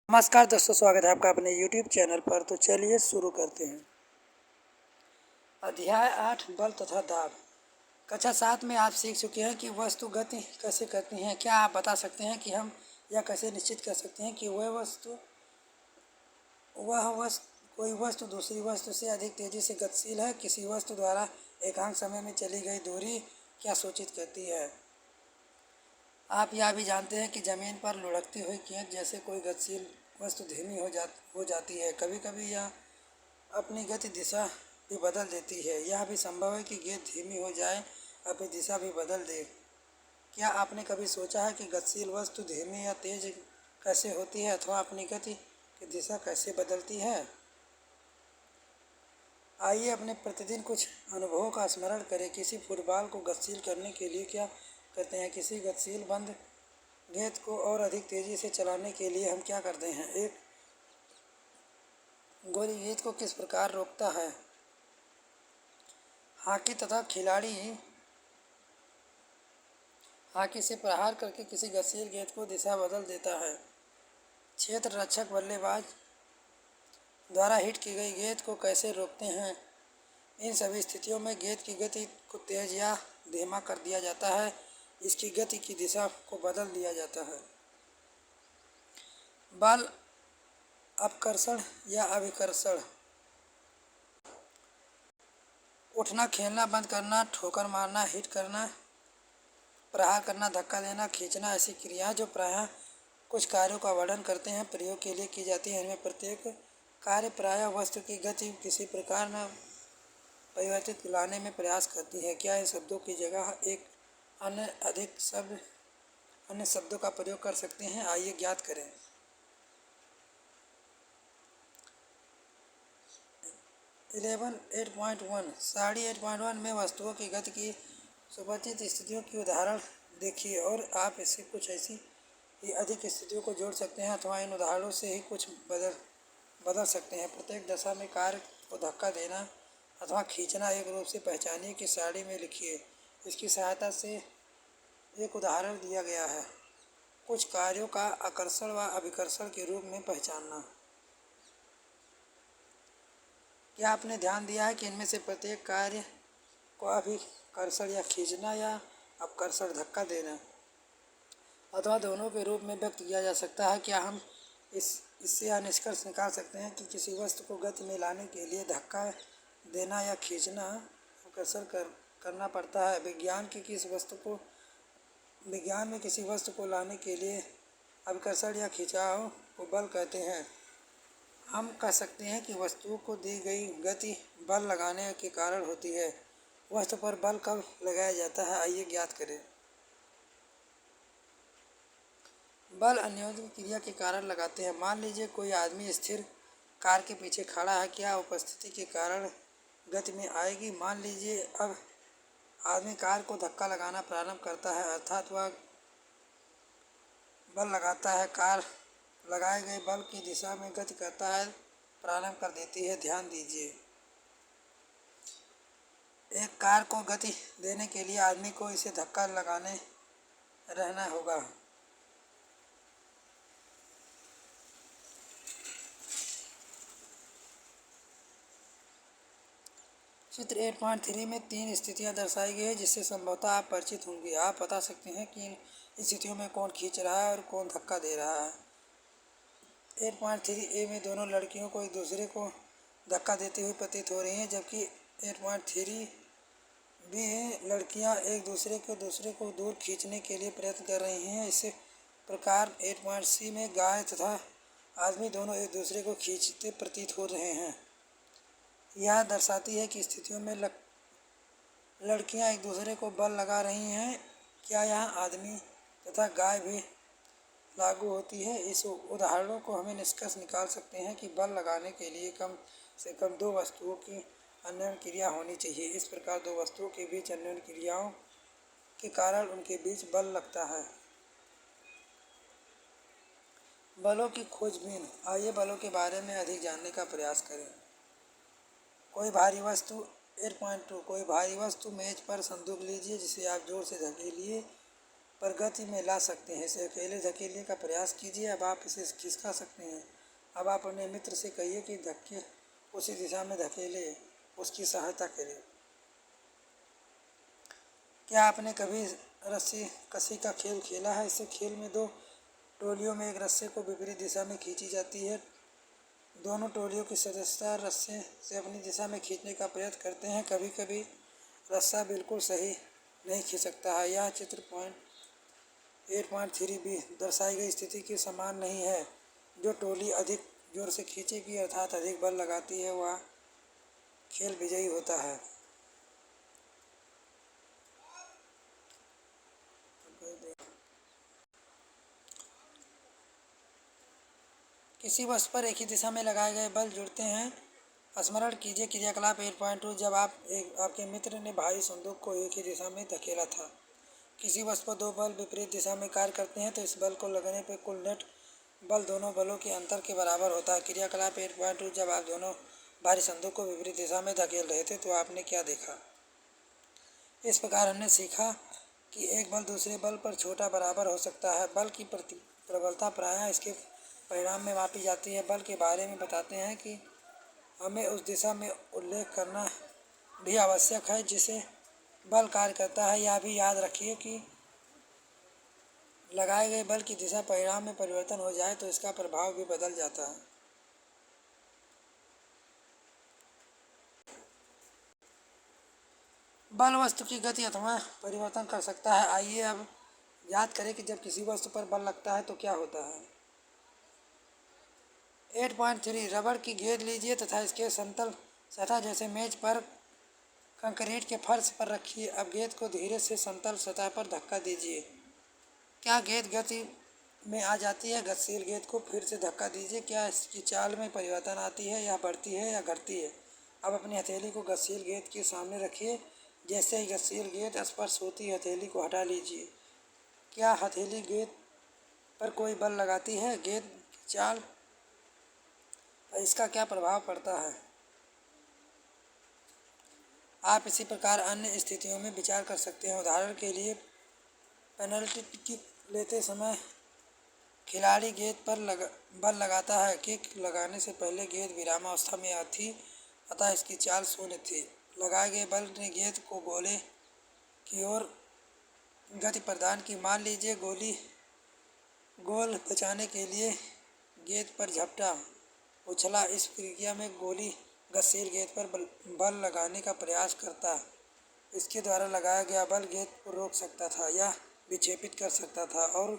नमस्कार दोस्तों, स्वागत है आपका अपने YouTube चैनल पर। तो चलिए शुरू करते हैं। अध्याय 8 बल तथा दाब। कक्षा 7 में आप सीख चुके हैं कि वस्तु गति कैसे करती हैं। क्या आप बता सकते हैं कि हम यह कैसे निश्चित कर सकते हैं कि कोई वस्तु दूसरी वस्तु से अधिक तेजी से गतिशील है। किसी वस्तु द्वारा एकांक समय में चली गई दूरी क्या सूचित करती है। आप यह भी जानते हैं कि ज़मीन पर लुढ़कती हुई गेंद जैसे कोई गतिशील वस्तु धीमी हो जाती है। कभी कभी यह अपनी गति दिशा भी बदल देती है। यह भी संभव है कि गेंद धीमी हो जाए, अपनी दिशा भी बदल दे। क्या आपने कभी सोचा है कि गतिशील वस्तु धीमी या तेज कैसे होती है अथवा अपनी गति की दिशा कैसे बदलती है। आइए अपने प्रतिदिन कुछ अनुभवों का स्मरण करें। किसी फुटबॉल को गतिशील करने के लिए क्या करते हैं। किसी गतिशील बंद गेंद को और अधिक तेजी से चलाने के लिए हम क्या करते हैं। एक गोली गेंद को किस प्रकार रोकता है। हॉकी से प्रहार करके किसी गतिशील गेंद को दिशा बदल देता है। क्षेत्र रक्षक बल्लेबाज द्वारा हिट की गई गेंद को कैसे रोकते हैं। इन सभी स्थितियों में गेंद की गति को तेज या धीमा कर दिया जाता है। इसकी गति की दिशा को बदल दिया जाता है। बल अपकर्षण या अभिकर्षण। उठना, खेलना बंद करना, ठोकर मारना, हिट करना, प्रहार करना, धक्का देना, खींचना ऐसी क्रियाएं जो प्रायः कुछ कार्यों का वर्णन करते हैं प्रयोग के लिए की जाती है। इनमें प्रत्येक कार्य प्रायः वस्तु की गति किसी प्रकार में परिवर्तित लाने में प्रयास करती है। क्या इन शब्दों की जगह एक अन्य शब्दों का प्रयोग कर सकते हैं। आइए ज्ञात करें। 8.1 साड़ी 8.1 में वस्तुओं की गति की सुपरिचित स्थितियों की उदाहरण देखिए और आप इससे कुछ ऐसी ही अधिक स्थितियों को जोड़ सकते हैं अथवा इन उदाहरणों से ही कुछ बदल सकते हैं। प्रत्येक दशा में कार्य को धक्का देना अथवा खींचना एक रूप से पहचानिए कि साड़ी में लिखिए। इसकी सहायता से एक उदाहरण दिया गया है। कुछ कार्यों का आकर्षण व अभिकर्षण के रूप में पहचानना। क्या आपने ध्यान दिया है कि इनमें से प्रत्येक कार्य को अभिकर्षण या खींचना या अपकर्षण धक्का देना अथवा दोनों के रूप में व्यक्त किया जा सकता है। क्या हम इससे यह निष्कर्ष निकाल सकते हैं कि किसी वस्तु को गति में लाने के लिए धक्का देना या खींचना अपकर्षण करना पड़ता है। विज्ञान में किसी वस्तु को लाने के लिए अभिकर्षण या खिंचाव को बल कहते हैं। हम कह सकते हैं कि वस्तुओं को दी गई गति बल लगाने के कारण होती है। वस्तु पर बल कब लगाया जाता है, आइए ज्ञात करें। बल अन्योन्य क्रिया के कारण लगाते हैं। मान लीजिए कोई आदमी स्थिर कार के पीछे खड़ा है। क्या उपस्थिति के कारण गति में आएगी। मान लीजिए अब आदमी कार को धक्का लगाना प्रारंभ करता है, अर्थात वह बल लगाता है। कार लगाए गए बल की दिशा में गति करता है, प्रारंभ कर देती है। ध्यान दीजिए, एक कार को गति देने के लिए आदमी को इसे धक्का लगाने रहना होगा। चित्र 8.3 में 3 स्थितियां दर्शाई गई है जिससे संभवतः आप परिचित होंगे। आप बता सकते हैं कि इन स्थितियों में कौन खींच रहा है और कौन धक्का दे रहा है। 8.3 ए में दोनों लड़कियों को एक दूसरे को धक्का देते हुए प्रतीत हो रही हैं, जबकि 8.3 बी लड़कियां एक दूसरे को दूर खींचने के लिए प्रयत्न कर रही हैं। इसी प्रकार 8.सी में गाय तथा आदमी दोनों एक दूसरे को खींचते प्रतीत हो रहे हैं। यह दर्शाती है कि स्थितियों में लड़कियां एक दूसरे को बल लगा रही हैं। क्या यहाँ आदमी तथा गाय भी लागू होती है। इस उदाहरणों को हमें निष्कर्ष निकाल सकते हैं कि बल लगाने के लिए कम से कम दो वस्तुओं की अन्योन्य क्रिया होनी चाहिए। इस प्रकार दो वस्तुओं के बीच अन्योन्य क्रियाओं के कारण उनके बीच बल लगता है। बलों की खोजबीन। आइए बलों के बारे में अधिक जानने का प्रयास करें। कोई भारी वस्तु 8.2 कोई भारी वस्तु मेज पर संदूक लीजिए जिसे आप जोर से धकेलिए पर गति में ला सकते हैं। इसे अकेले धकेलने का प्रयास कीजिए। अब आप इसे खिसका सकते हैं। अब आप अपने मित्र से कहिए कि धक्के उसी दिशा में धकेले, उसकी सहायता करें। क्या आपने कभी रस्सी कसी का खेल खेला है? इस खेल में दो टोलियों में एक रस्से को विपरीत दिशा में खींची जाती है। दोनों टोलियों के सदस्य रस्से से अपनी दिशा में खींचने का प्रयत्न करते हैं। कभी कभी रस्सा बिल्कुल सही नहीं खिसकता है। यह चित्र पॉइंट 8.3b दर्शाई गई स्थिति के समान नहीं है। जो टोली अधिक जोर से खींचेगी अर्थात अधिक बल लगाती है वह खेल विजयी होता है। किसी वस्तु पर एक ही दिशा में लगाए गए बल जुड़ते हैं। स्मरण कीजिए क्रियाकलाप 8.2 जब आपके मित्र ने भारी संदूक को एक ही दिशा में धकेला था। किसी वस्तु पर दो बल विपरीत दिशा में कार्य करते हैं तो इस बल को लगने पर कुल नेट बल दोनों बलों के अंतर के बराबर होता है। क्रियाकलाप 8.2 जब आप दोनों भारी संदूक को विपरीत दिशा में धकेल रहे थे तो आपने क्या देखा? इस प्रकार हमने सीखा कि एक बल दूसरे बल पर छोटा बराबर हो सकता है। बल की प्रबलता प्रायः इसके परिणाम में मापी जाती है। बल के बारे में बताते हैं कि हमें उस दिशा में उल्लेख करना भी आवश्यक है जिसे बल कार्य करता है। यह भी याद रखिए कि लगाए गए बल की दिशा परिणाम में परिवर्तन हो जाए तो इसका प्रभाव भी बदल जाता है। बल वस्तु की गति अथवा परिवर्तन कर सकता है। आइए अब याद करें कि जब किसी वस्तु पर बल लगता है तो क्या होता है। 8.3 रबड़ की गेंद लीजिए तथा इसके समतल सतह जैसे मेज पर कंक्रीट के फर्श पर रखिए। अब गेंद को धीरे से समतल सतह पर धक्का दीजिए। क्या गेंद गति में आ जाती है? गतिशील गेंद को फिर से धक्का दीजिए। क्या इसकी चाल में परिवर्तन आती है? या बढ़ती है या घटती है? अब अपनी हथेली को गतिशील गेंद के सामने रखिए। जैसे ही गतिशील गेंद स्पर्श होती है हथेली को हटा लीजिए। क्या हथेली गेंद पर कोई बल लगाती है? गेंद की चाल पर इसका क्या प्रभाव पड़ता है? आप इसी प्रकार अन्य स्थितियों में विचार कर सकते हैं। उदाहरण के लिए पेनल्टी किक लेते समय खिलाड़ी गेंद पर बल लगाता है। किक लगाने से पहले गेंद विरामावस्था में थी अतः इसकी चाल शून्य थी। लगाए गए बल ने गेंद को गोले की ओर गति प्रदान की। मान लीजिए गोल बचाने के लिए गेंद पर झपटा उछला। इस प्रक्रिया में गोली गतिशील गेंद पर बल लगाने का प्रयास करता। इसके द्वारा लगाया गया बल गेंद को रोक सकता था या विक्षेपित कर सकता था और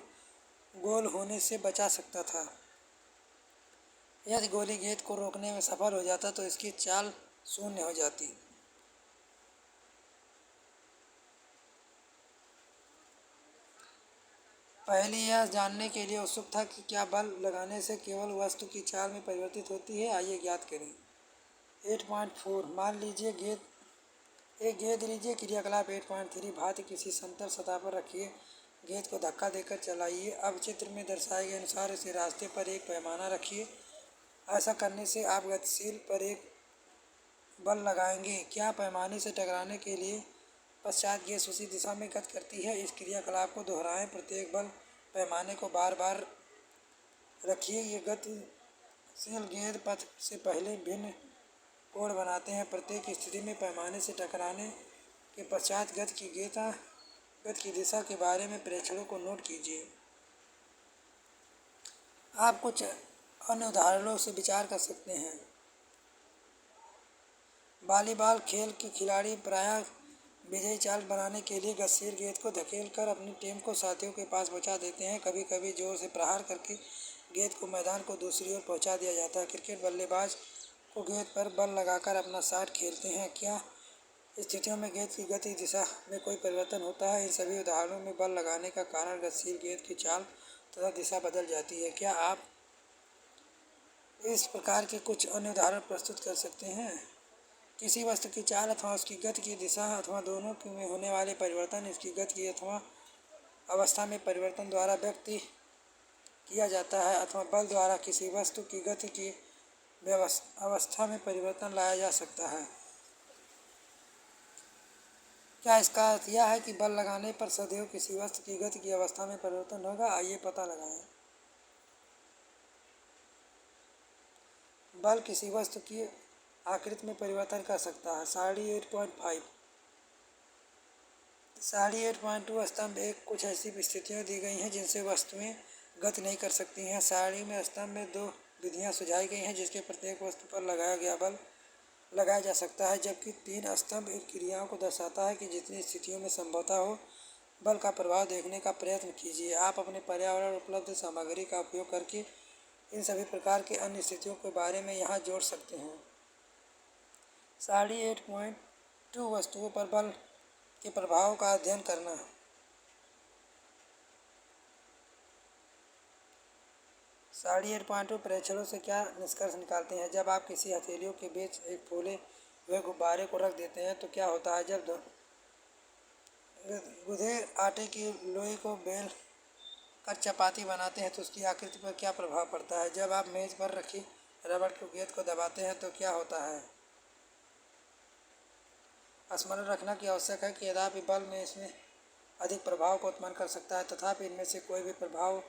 गोल होने से बचा सकता था। यदि गोली गेंद को रोकने में सफल हो जाता तो इसकी चाल शून्य हो जाती। पहले यह जानने के लिए उत्सुक था कि क्या बल लगाने से केवल वस्तु की चाल में परिवर्तित होती है। आइए ज्ञात करें। 8.4 मान लीजिए एक गेंद लीजिए। क्रियाकलाप 8.3 भांति किसी समतल सतह पर रखिए। गेंद को धक्का देकर चलाइए। अब चित्र में दर्शाए गए अनुसार इसे रास्ते पर एक पैमाना रखिए। ऐसा करने से आप गतिशील पर एक बल लगाएंगे। क्या पैमाने से टकराने के लिए पश्चात गेंद उसी दिशा में गति करती है? इस क्रियाकलाप को दोहराएं। प्रत्येक बल पैमाने को बार बार रखिए। ये गतिशील गेंद पथ से पहले भिन्न कोण बनाते हैं। प्रत्येक स्थिति में पैमाने से टकराने के पश्चात गति की दिशा के बारे में प्रेक्षणों को नोट कीजिए। आप कुछ अन्य उदाहरणों से विचार कर सकते हैं। वॉलीबॉल खेल के खिलाड़ी प्रायः विजयी चाल बनाने के लिए गतिशील गेंद को धकेलकर अपनी टीम को साथियों के पास पहुंचा देते हैं। कभी कभी जोर से प्रहार करके गेंद को मैदान को दूसरी ओर पहुंचा दिया जाता है। क्रिकेट बल्लेबाज को गेंद पर बल लगाकर अपना शॉट खेलते हैं। क्या स्थितियों में गेंद की गति दिशा में कोई परिवर्तन होता है? इन सभी उदाहरणों में बल लगाने का कारण गतिशील गेंद की चाल तथा दिशा बदल जाती है। क्या आप इस प्रकार के कुछ अन्य उदाहरण प्रस्तुत कर सकते हैं? किसी वस्तु की चाल अथवा उसकी गति की दिशा अथवा दोनों में होने वाले परिवर्तन इसकी गति की अथवा अवस्था में परिवर्तन द्वारा व्यक्त किया जाता है अथवा बल द्वारा किसी वस्तु की गति की अवस्था में परिवर्तन लाया जा सकता है। क्या इसका अर्थ यह है कि बल लगाने पर सदैव किसी वस्तु की गति की अवस्था में परिवर्तन होगा? आइए पता लगाएं। बल किसी वस्तु की आकृति में परिवर्तन कर सकता है। सारणी 8.5 सारणी 8.2 स्तंभ एक कुछ ऐसी स्थितियाँ दी गई हैं जिनसे वस्तुएं गति नहीं कर सकती हैं। सारणी में स्तंभ में दो विधियाँ सुझाई गई हैं जिसके प्रत्येक वस्तु पर लगाया गया बल लगाया जा सकता है, जबकि तीन स्तंभ इन क्रियाओं को दर्शाता है कि जितनी स्थितियों में संभवतः हो बल का प्रभाव देखने का प्रयत्न कीजिए। आप अपने पर्यावरण उपलब्ध सामग्री का उपयोग करके इन सभी प्रकार की अन्य स्थितियों के बारे में यहाँ जोड़ सकते हैं। सारणी 8.2 वस्तुओं पर बल के प्रभाव का अध्ययन करना। सारणी 8.2 परीक्षणों से क्या निष्कर्ष निकालते हैं? जब आप किसी हथेलियों के बीच एक फूले हुए गुब्बारे को रख देते हैं तो क्या होता है? जब गूंथे आटे की लोई को बेल कर चपाती बनाते हैं तो उसकी आकृति पर क्या प्रभाव पड़ता है? जब आप मेज पर रखी रबड़ की गेंद को दबाते हैं तो क्या होता है? स्मरण रखना कि आवश्यक है कि यद्यपि बल में इसमें अधिक प्रभाव को उत्पन्न कर सकता है, तथापि इनमें से कोई भी प्रभाव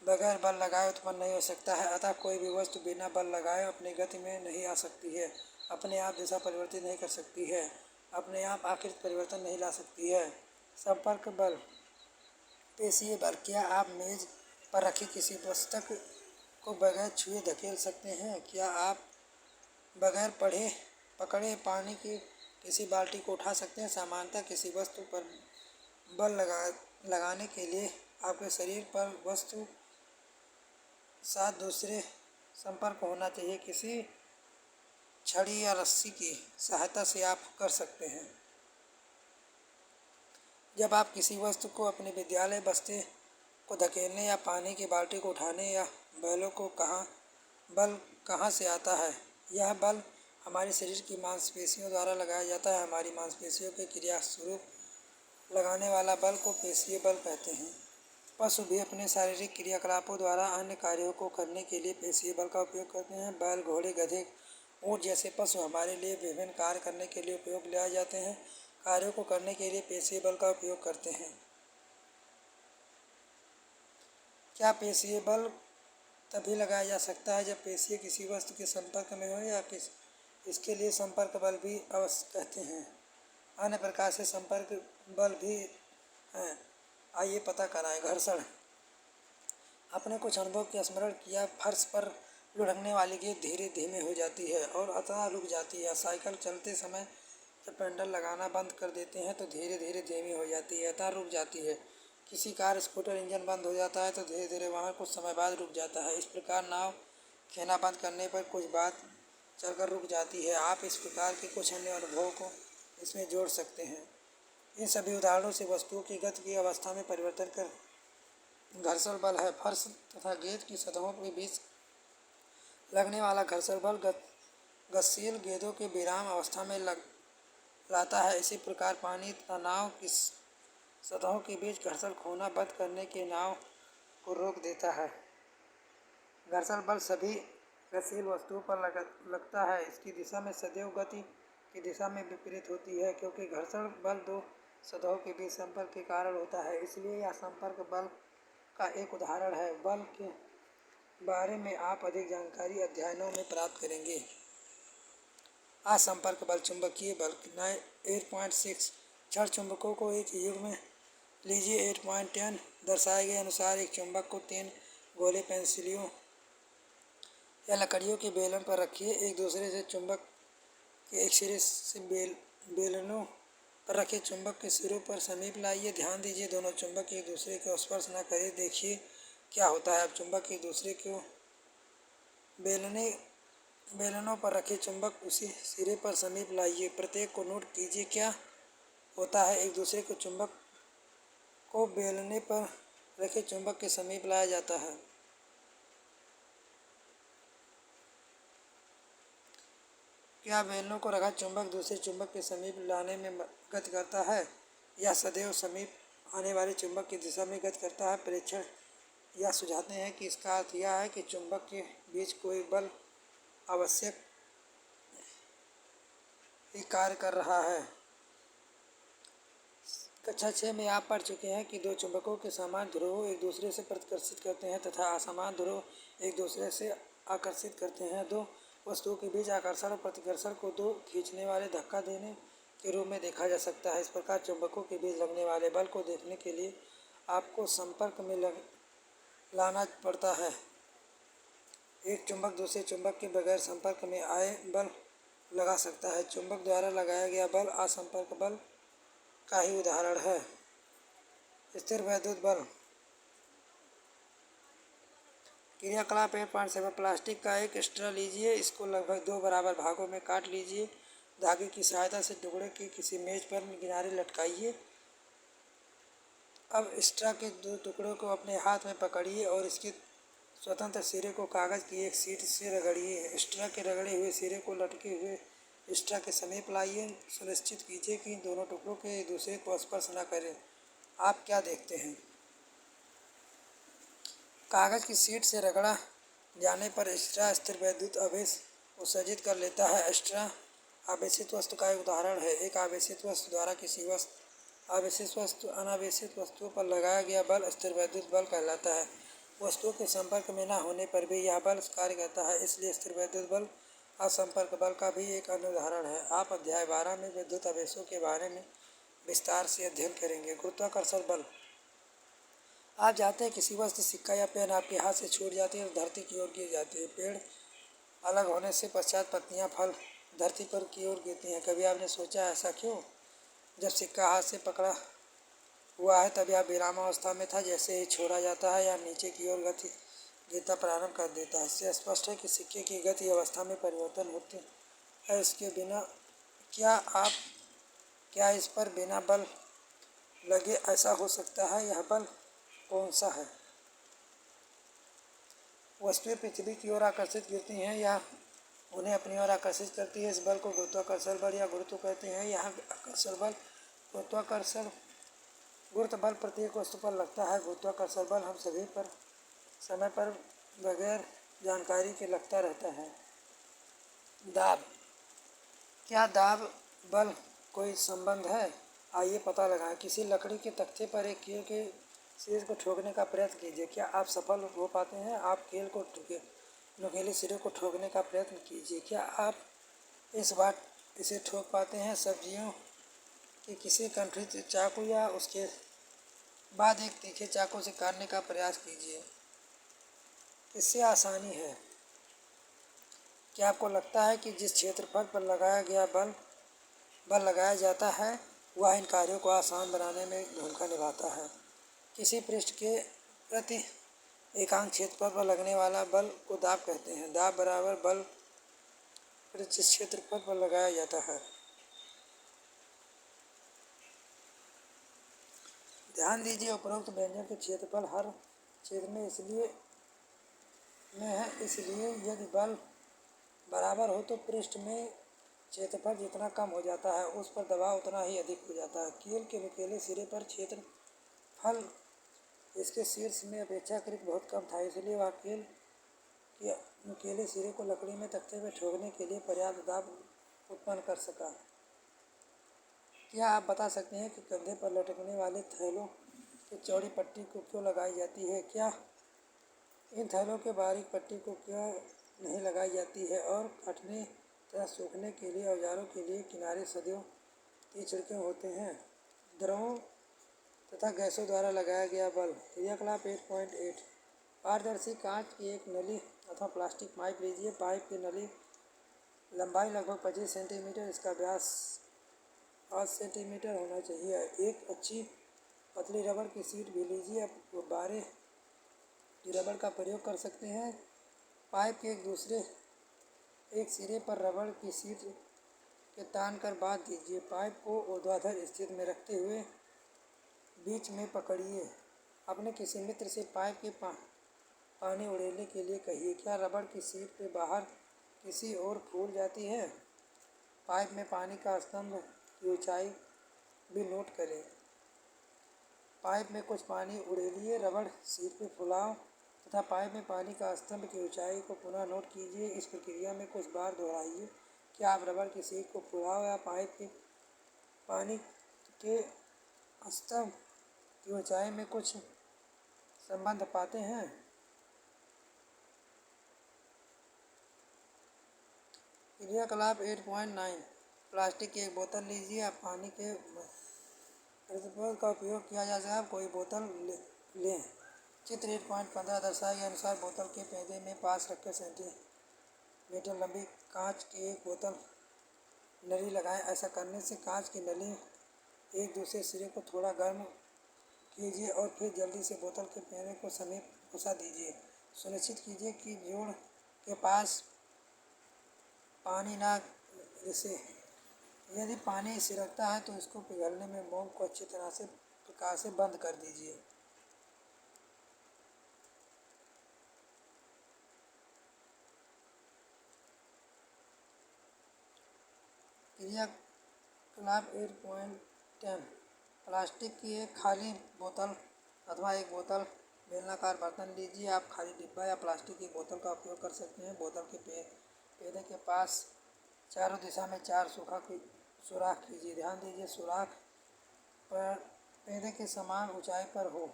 बगैर बल लगाए उत्पन्न नहीं हो सकता है। अतः कोई भी वस्तु बिना बल लगाए अपनी गति में नहीं आ सकती है, अपने आप दिशा परिवर्तित नहीं कर सकती है, अपने आप आकृति परिवर्तन नहीं ला सकती है। संपर्क बल। पेशीय बल। क्या आप मेज पर रखी किसी पुस्तक को बगैर छुए धकेल सकते हैं? क्या आप बगैर पकड़े पानी की किसी बाल्टी को उठा सकते हैं? सामान्यतः किसी वस्तु पर बल लगाने के लिए आपके शरीर पर वस्तु साथ दूसरे संपर्क होना चाहिए। किसी छड़ी या रस्सी की सहायता से आप कर सकते हैं। जब आप किसी वस्तु को अपने विद्यालय बस्ते को धकेलने या पानी की बाल्टी को उठाने या बैलों को बल कहाँ से आता है? यह बल हमारे शरीर की मांसपेशियों द्वारा लगाया जाता है। हमारी मांसपेशियों के क्रिया स्वरूप लगाने वाला बल को पेशीय बल कहते हैं। पशु भी अपने शारीरिक क्रियाकलापों द्वारा अन्य कार्यों को करने के लिए पेशीय बल का उपयोग करते हैं। बैल, घोड़े, गधे, ऊँट जैसे पशु हमारे लिए विभिन्न कार्य करने के लिए उपयोग लाए जाते हैं। कार्यों को करने के लिए पेशीय बल का उपयोग करते हैं। क्या पेशीय बल तभी लगाया जा सकता है जब पेशीय किसी वस्तु के संपर्क में हो या इसके लिए संपर्क बल भी अवश्य कहते हैं। अन्य प्रकार से संपर्क बल भी हैं, आइए पता कराएं। घर्षण। आपने कुछ अनुभव का स्मरण किया। फर्श पर लुढ़कने वाली गेंद धीरे धीमे हो जाती है और अतः रुक जाती है। साइकिल चलते समय जब पेडल लगाना बंद कर देते हैं तो धीरे धीरे धीमी हो जाती है, अतः रुक जाती है। किसी कार, स्कूटर इंजन बंद हो जाता है तो धीरे धीरे वाहन कुछ समय बाद रुक जाता है। इस प्रकार नाव खेना बंद करने पर कुछ बात चलकर रुक जाती है। आप इस प्रकार के कुछ अन्य अनुभवों को इसमें जोड़ सकते हैं। इन सभी उदाहरणों से वस्तुओं की गति की अवस्था में परिवर्तन कर घर्षण बल है। फर्श तथा गेंद की सतहों के बीच लगने वाला घर्षण बल गतिशील गेंदों के विराम अवस्था में लाता है। इसी प्रकार पानी तथा नाव की सतहों के बीच घर्षण खोना बंद करने के नाव को रोक देता है। घर्षण बल सभी गतिशील वस्तुओं पर लगता है। इसकी दिशा में सदैव गति की दिशा में विपरीत होती है, क्योंकि घर्षण बल दो सतहों के बीच संपर्क के कारण होता है। इसलिए यह संपर्क बल का एक उदाहरण है। बल के बारे में आप अधिक जानकारी अध्ययनों में प्राप्त करेंगे। असंपर्क बल। चुंबकीय बल। 8.6 क्षण चुंबकों को एक युग में लीजिए। 8.10 दर्शाए गए अनुसार एक चुंबक को 3 गोले पेंसिलियों या लकड़ियों के बेलन पर रखिए। एक दूसरे से चुंबक के एक सिरे से बेलनों पर रखे चुंबक के सिरों पर समीप लाइए। ध्यान दीजिए दोनों चुंबक एक दूसरे को स्पर्श न करें। देखिए क्या होता है। अब चुंबक एक दूसरे को बेलनों पर रखे चुंबक उसी सिरे पर समीप लाइए। प्रत्येक को नोट कीजिए क्या होता है। एक दूसरे को चुंबक को बेलने पर रखे चुंबक के समीप लाया जाता है। क्या बेलनों को रखा चुंबक दूसरे चुंबक के समीप लाने में गति करता है या सदैव समीप आने वाले चुंबक की दिशा में गति करता है? परीक्षण यह सुझाते हैं कि इसका अर्थ यह है कि चुंबक के बीच कोई बल आवश्यक ही कार्य कर रहा है। कक्षा 6 में आप पढ़ चुके हैं कि दो चुंबकों के समान ध्रुव एक दूसरे से प्रतिकर्षित करते हैं तथा असमान ध्रुव एक दूसरे से आकर्षित करते हैं। दो वस्तुओं के बीच आकर्षण और प्रतिकर्षण को दो खींचने वाले धक्का देने के रूप में देखा जा सकता है। इस प्रकार चुंबकों के बीच लगने वाले बल को देखने के लिए आपको संपर्क में लाना पड़ता है। एक चुंबक दूसरे चुंबक के बगैर संपर्क में आए बल लगा सकता है। चुंबक द्वारा लगाया गया बल असंपर्क बल का ही उदाहरण है। स्थिर वैद्युत बल। क्रियाकलाप 8.7 प्लास्टिक का एक स्ट्रा लीजिए, इसको लगभग 2 बराबर भागों में काट लीजिए। धागे की सहायता से टुकड़े की किसी मेज पर किनारे लटकाइए। अब स्ट्रा के 2 टुकड़ों को अपने हाथ में पकड़िए और इसके स्वतंत्र सिरे को कागज की एक शीट से रगड़िए। स्ट्रा के रगड़े हुए सिरे को लटके हुए स्ट्रा के समीप लाइए। सुनिश्चित कीजिए कि दोनों टुकड़ों के एक दूसरे को स्पर्श न करें। आप क्या देखते हैं? कागज की शीट से रगड़ा जाने पर स्ट्रा स्थिर वैद्युत आवेश उत्सर्जित कर लेता है। स्ट्रा आवेशित वस्तु का एक उदाहरण है। एक आवेशित वस्तु द्वारा किसी आवेशित वस्तु अनावेशित वस्तुओं पर लगाया गया बल स्थिर वैद्युत बल कहलाता है। वस्तुओं के संपर्क में न होने पर भी यह बल कार्य करता है, इसलिए स्थिर वैद्युत बल असंपर्क बल का भी एक अन्य उदाहरण है। आप अध्याय 12 में विद्युत आवेशों के बारे में विस्तार से अध्ययन करेंगे। गुरुत्वाकर्षण बल। आप जानते हैं किसी वस्तु, सिक्का या पेन आपके हाथ से छूट जाती है और धरती की ओर गिर जाती है। पेड़ अलग होने से पश्चात पत्तियां, फल धरती पर की ओर गिरती हैं। कभी आपने सोचा ऐसा क्यों? जब सिक्का हाथ से पकड़ा हुआ है तभी आप विरामावस्था में था। जैसे ही छोड़ा जाता है या नीचे की ओर गति गिरता प्रारंभ कर देता है। इससे स्पष्ट है कि सिक्के की गति अवस्था में परिवर्तन होते है। इसके बिना क्या इस पर बिना बल लगे ऐसा हो सकता है? यह बल कौन सा है? वस्तुएं पृथ्वी की ओर आकर्षित गिरती हैं या उन्हें अपनी ओर आकर्षित करती है। इस बल को गुरुत्वाकर्षण बल या गुरुत्व कहते हैं। यहाँ आकर्षण बल, गुरुत्व बल प्रत्येक वस्तु पर लगता है। गुरुत्वाकर्षण बल हम सभी पर समय पर बगैर जानकारी के लगता रहता है। दाब। क्या दाब बल कोई संबंध है? आइए पता लगाएं। किसी लकड़ी के तख्ते पर एक कील के सिरे को ठोकने का प्रयत्न कीजिए। क्या आप सफल हो पाते हैं? आप कील को नुकीले सिरे को ठोकने का प्रयत्न कीजिए। क्या आप इस बार इसे ठोक पाते हैं? सब्जियों के किसी कंठित चाकू या उसके बाद एक तीखे चाकू से काटने का प्रयास कीजिए। इससे आसानी है। क्या आपको लगता है कि जिस क्षेत्रफल पर लगाया गया बल लगाया जाता है वह इन कार्यों को आसान बनाने में भूमिका निभाता है? किसी पृष्ठ के प्रति एकांक क्षेत्रफल पर लगने वाला बल को दाब कहते हैं। दाब बराबर बल जिस क्षेत्रफल पर लगाया जाता है। ध्यान दीजिए, उपरोक्त व्यंजन के क्षेत्रफल हर क्षेत्र में इसलिए यदि बल बराबर हो तो पृष्ठ में क्षेत्रफल जितना कम हो जाता है उस पर दबाव उतना ही अधिक हो जाता है। कील के नुकीले सिरे पर क्षेत्रफल इसके शीर्ष में अपेक्षाकृत बहुत कम था, इसलिए वह कील के नुकीले सिरे को लकड़ी में तख्ते में ठोकने के लिए पर्याप्त दाब उत्पन्न कर सका। क्या आप बता सकते हैं कि कंधे पर लटकने वाले थैलों की चौड़ी पट्टी को क्यों लगाई जाती है? क्या इन थैलों के बारीक पट्टी को क्यों नहीं लगाई जाती है? और काटने तथा सूखने के लिए औजारों के लिए किनारे सदियों तीक्ष्ण क्यों होते हैं? द्रवों तथा गैसों द्वारा लगाया गया बल। क्रियाकलाप 8.8 पारदर्शी कांच की एक नली अथवा प्लास्टिक पाइप लीजिए। पाइप की नली लंबाई लगभग 25 सेंटीमीटर, इसका व्यास 8 सेंटीमीटर होना चाहिए। एक अच्छी पतली रबड़ की शीट भी लीजिए। आप गुब्बारे की रबड़ का प्रयोग कर सकते हैं। पाइप के एक सिरे पर रबड़ की शीट के तान कर बांध दीजिए। पाइप को ऊर्ध्वाधर स्थिति में रखते हुए बीच में पकड़िए। अपने किसी मित्र से पाइप के पानी उड़ेलने के लिए कहिए। क्या रबड़ की शीट के बाहर किसी ओर फूल जाती है? पाइप में पानी का स्तंभ की ऊंचाई भी नोट करें। पाइप में कुछ पानी उड़ेलिए, रबड़ शीट पे फुलाओ तथा पाइप में पानी का स्तंभ की ऊंचाई को पुनः नोट कीजिए। इस प्रक्रिया में कुछ बार दोहराइए। क्या आप रबड़ की शीट को फुलाओ या पाइप के पानी के स्तंभ की ऊंचाई में कुछ संबंध पाते हैं। क्रियाकलाप 8.9 प्लास्टिक की एक बोतल लीजिए। आप पानी के प्रतिरोध का उपयोग किया जा सकता है। कोई बोतल लें। चित्र 8.15 दर्शाए गए अनुसार बोतल के पेंदे में पास रखे सेंटीमीटर लंबी कांच की एक बोतल नली लगाएं। ऐसा करने से कांच की नली एक दूसरे सिरे को थोड़ा गर्म कीजिए और फिर जल्दी से बोतल के पेंदे को समीप घुसा दीजिए। सुनिश्चित कीजिए कि जोड़ के पास पानी ना रिसे। यदि पानी सिरकता है तो इसको पिघलने में मोम को अच्छी तरह से प्रकाश से बंद कर दीजिए। क्रियाकलाप 8.10 प्लास्टिक की एक खाली बोतल अथवा एक बोतल बेलनाकार बर्तन लीजिए। आप खाली डिब्बा या प्लास्टिक की बोतल का उपयोग कर सकते हैं। बोतल के पेड़े के पास चारों दिशा में 4 सुराख कीजिए। ध्यान दीजिए सुराख पर पेड़े के समान ऊंचाई पर हो।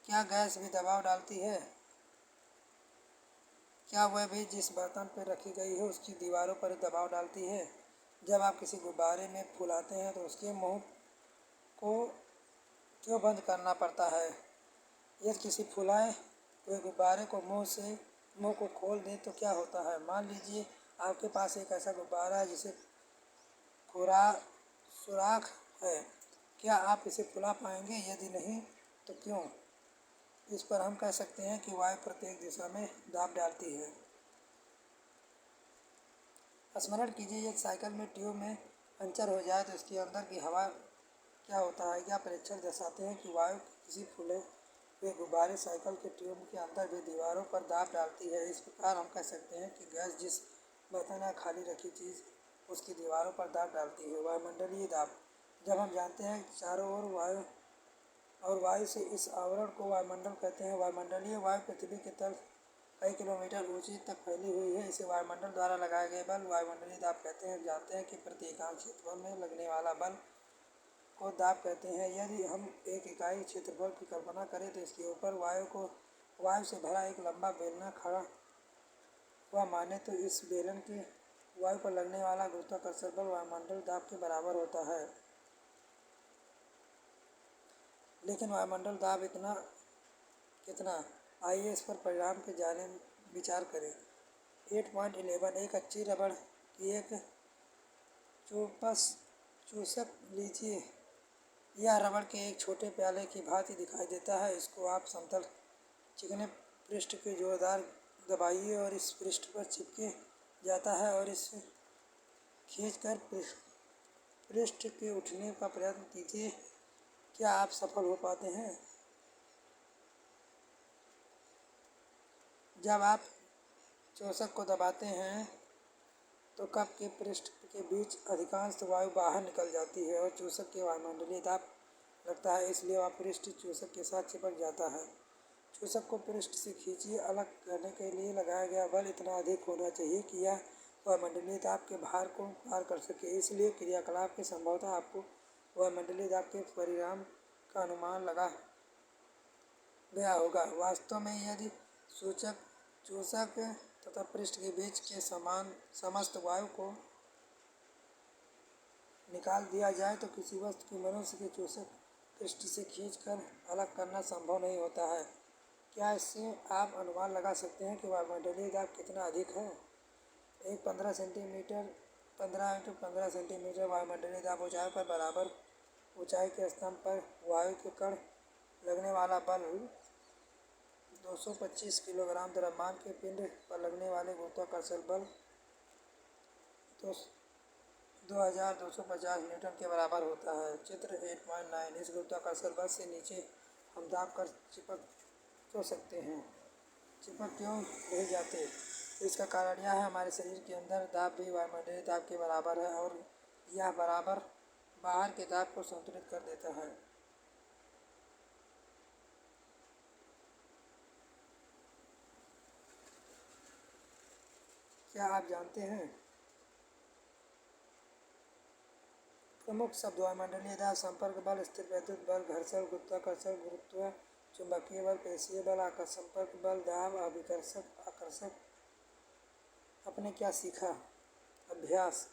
क्या गैस भी दबाव डालती है? क्या वह भी जिस बर्तन पर रखी गई है उसकी दीवारों पर दबाव डालती है? जब आप किसी गुब्बारे में फुलाते हैं तो उसके मुंह को क्यों बंद करना पड़ता है? यदि किसी फुलाए हुए गुब्बारे को मुंह को खोल दें तो क्या होता है? मान लीजिए आपके पास एक ऐसा गुब्बारा है जिसे खुरा सुराख है। क्या आप इसे फुला पाएंगे? यदि नहीं तो क्यों? इस पर हम कह सकते हैं कि वायु प्रत्येक दिशा में दाब डालती है। स्मरण कीजिए यदि साइकिल में ट्यूब में पंचर हो जाए तो इसके अंदर की हवा क्या होता है? क्या परीक्षण दर्शाते हैं कि वायु किसी फूले हुए गुब्बारे साइकिल के ट्यूब के अंदर भी दीवारों पर दाब डालती है। इस प्रकार हम कह सकते हैं कि गैस जिस बर्तन या खाली रखी चीज़ उसकी दीवारों पर दाब डालती है। वायुमंडलीय दाब जब हम जानते हैं कि चारों ओर वायु से इस आवरण को वायुमंडल कहते हैं। वायुमंडलीय वायु पृथ्वी के तल कई किलोमीटर ऊंची तक फैली हुई है। इसे वायुमंडल द्वारा लगाए गए बल वायुमंडलीय दाब कहते हैं। जानते हैं कि प्रति एकांक क्षेत्रफल में लगने वाला बल को दाब कहते हैं। यदि हम एक इकाई क्षेत्रफल की कल्पना करें तो इसके ऊपर वायु से भरा एक लंबा बेलना खड़ा हुआ माने तो इस बेलन के वायु पर लगने वाला गुरुत्वाकर्षण बल वायुमंडल दाब के बराबर होता है। लेकिन वायुमंडल दाब कितना? आइए इस पर परिणाम के जाने विचार करें। 8.11 एक अच्छी रबड़ की एक चूसक लीजिए। यह रबड़ के एक छोटे प्याले की भांति दिखाई देता है। इसको आप समतल चिकने पृष्ठ के जोरदार दबाइए और इस पृष्ठ पर चिपके जाता है और इसे खींचकर पृष्ठ के उठने का प्रयत्न कीजिए। क्या आप सफल हो पाते हैं? जब आप चूसक को दबाते हैं तो कप के पृष्ठ के बीच अधिकांश वायु बाहर निकल जाती है और चूसक के वायुमंडलीय दाब लगता है। इसलिए वह पृष्ठ चूसक के साथ चिपक जाता है। चूसक को पृष्ठ से खींचिए। अलग करने के लिए लगाया गया बल इतना अधिक होना चाहिए कि यह वायुमंडलीय दाब के भार को पार कर सके। इसलिए क्रियाकलाप के संभवतः आपको वायुमंडलीय दाब के परिणाम का अनुमान लगा गया होगा। वास्तव में यदि चूसक तथा पृष्ठ के बीच के समस्त वायु को निकाल दिया जाए तो किसी वस्तु की मनुष्य के चूसक पृष्ठ से खींचकर अलग करना संभव नहीं होता है। क्या इससे आप अनुमान लगा सकते हैं कि वायुमंडलीय दाब कितना अधिक है? एक 15 इंटू 15 सेंटीमीटर वायुमंडलीय दाब ऊंचाई पर बराबर ऊंचाई के स्तंभ पर वायु के कण लगने वाला बल 225 किलोग्राम द्रव्यमान के पिंड पर लगने वाले गुरुत्वाकर्षण बल 2250 न्यूटन के बराबर होता है। चित्र 8.9 इस गुरुत्वाकर्षण बल से नीचे हम दाब कर चिपक तो सकते हैं। चिपक क्यों नहीं जाते? इसका कारण यह है हमारे शरीर के अंदर दाब भी वायुमंडलीय दाब के बराबर है और यह बराबर बाहर के दाब को संतुलित कर देता है। क्या आप जानते हैं प्रमुख शब्द वायुमंडलीय दाब, संपर्क बल, स्थिर वैद्युत बल, घर्षण, गुरुत्वाकर्षण, गुरुत्व, चुंबकीय बल, पेशीय बल, आकर्षण, संपर्क बल, दाब, अभिकर्षक, आकर्षक। आपने क्या सीखा? अभ्यास।